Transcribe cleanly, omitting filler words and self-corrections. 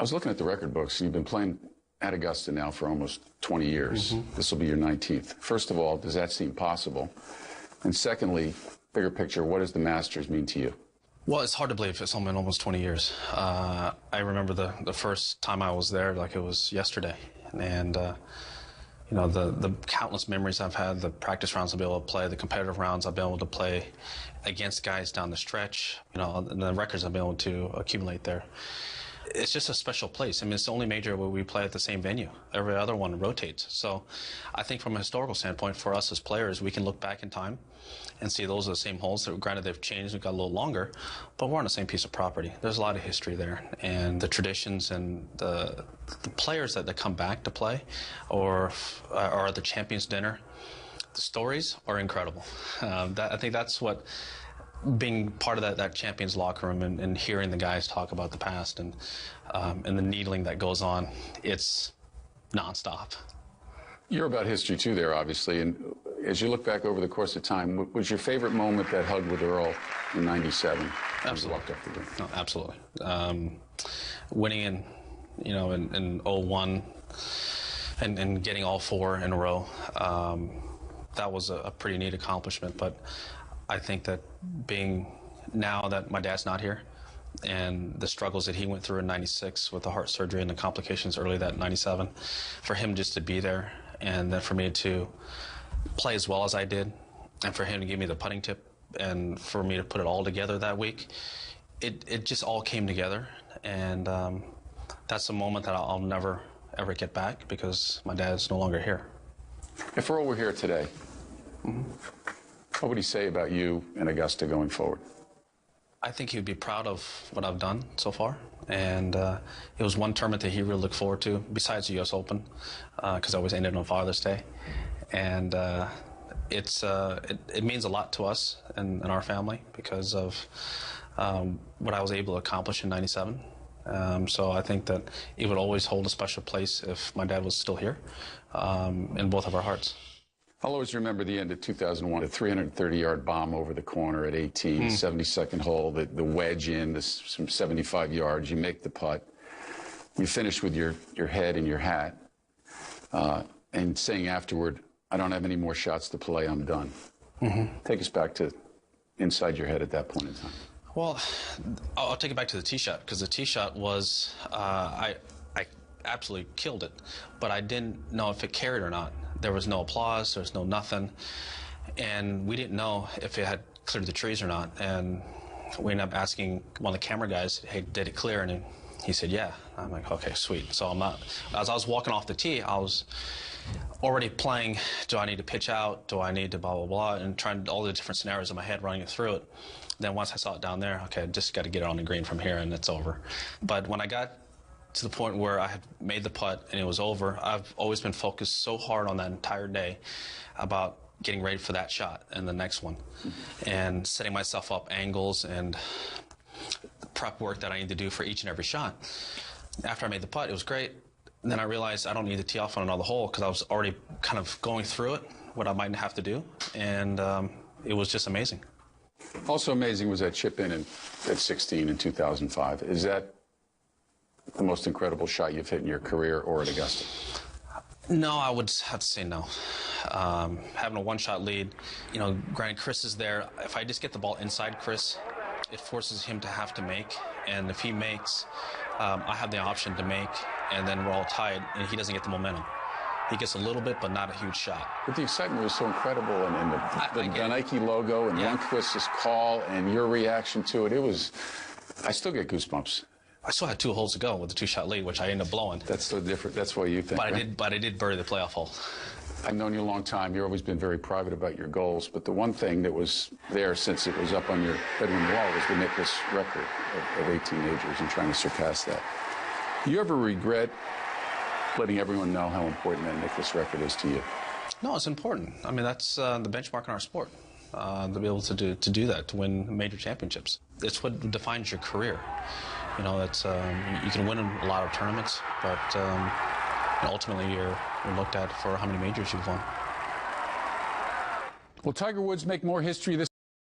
I was looking at the record books. You've been playing at Augusta now for almost 20 years. This will be your 19th. First of all, does that seem possible? And secondly, bigger picture, what does the Masters mean to you? Well, it's hard to believe it's been almost 20 years. I remember the first time I was there like it was yesterday. And, you know, the countless memories I've had, the practice rounds I've been able to play, the competitive rounds I've been able to play against guys down the stretch, you know, and the records I've been able to accumulate there. It's just a special place. I mean, it's the only major where we play at the same venue. Every other one rotates. So I think from a historical standpoint, for us as players, we can look back in time and see those are the same holes. Granted, they've changed, we've got a little longer, but we're on the same piece of property. There's a lot of history there. And the traditions and the players that come back to play or at the Champions Dinner, the stories are incredible. I think that's what being part of that Champions locker room and hearing the guys talk about the past and the needling that goes on, it's nonstop. You're about history too there, obviously, and as you look back over the course of time, was your favorite moment that hug with Earl in '97? Absolutely. Walked up the ring? No, absolutely. Winning in 01 and getting all four in a row, that was a pretty neat accomplishment, but I think that being now that my dad's not here and the struggles that he went through in '96 with the heart surgery and the complications early that '97, for him just to be there and then for me to play as well as I did and for him to give me the putting tip and for me to put it all together that week, it just all came together. And that's a moment that I'll never, ever get back because my dad's no longer here. If Earl were here today, what would he say about you and Augusta going forward? I think he would be proud of what I've done so far. And it was one tournament that he really looked forward to, besides the U.S. Open, because I always ended on Father's Day. And it means a lot to us and our family because of what I was able to accomplish in '97. So I think that it would always hold a special place if my dad was still here in both of our hearts. I'll always remember the end of 2001, the 330-yard bomb over the corner at 18, 72nd hole, the wedge in, some 75 yards. You make the putt. You finish with your head in your hat and saying afterward, I don't have any more shots to play, I'm done. Take us back to inside your head at that point in time. Well, I'll take it back to the tee shot, because the tee shot was, I absolutely killed it, but I didn't know if it carried or not. There was no applause, there was no nothing, and we didn't know if it had cleared the trees or not. And we ended up asking one of the camera guys, hey, did it clear? And he said, yeah. I'm like, okay, sweet. So as I was walking off the tee, I was already playing, do I need to pitch out? Do I need to blah, blah, blah? And trying all the different scenarios in my head, running through it. Then once I saw it down there, okay, I just got to get it on the green from here and it's over. But when I got to the point where I had made the putt and it was over, I've always been focused so hard on that entire day about getting ready for that shot and the next one and setting myself up angles and the prep work that I need to do for each and every shot. After I made the putt, it was great. And then I realized I don't need to tee off on another hole because I was already kind of going through it, what I might have to do, and it was just amazing. Also amazing was that chip in at 16 in 2005. Is that the most incredible shot you've hit in your career or at Augusta? No, I would have to say no. Having a one-shot lead, you know, granted Chris is there. If I just get the ball inside Chris, it forces him to have to make. And if he makes, I have the option to make, and then we're all tied, and he doesn't get the momentum. He gets a little bit, but not a huge shot. But the excitement was so incredible, and the Nike logo and Lundqvist's call and your reaction to it, I still get goosebumps. I still had 2 holes to go with the 2-shot lead, which I ended up blowing. That's so different. That's what you think. But I did bury the playoff hole. I've known you a long time. You've always been very private about your goals. But the one thing that was there since it was up on your bedroom wall was the Nicklaus record of 18 majors and trying to surpass that. Do you ever regret letting everyone know how important that Nicklaus record is to you? No, it's important. I mean, that's the benchmark in our sport, to be able to do that, to win major championships. It's what defines your career. You know, that's you can win a lot of tournaments, but ultimately you're looked at for how many majors you've won. Will Tiger Woods make more history this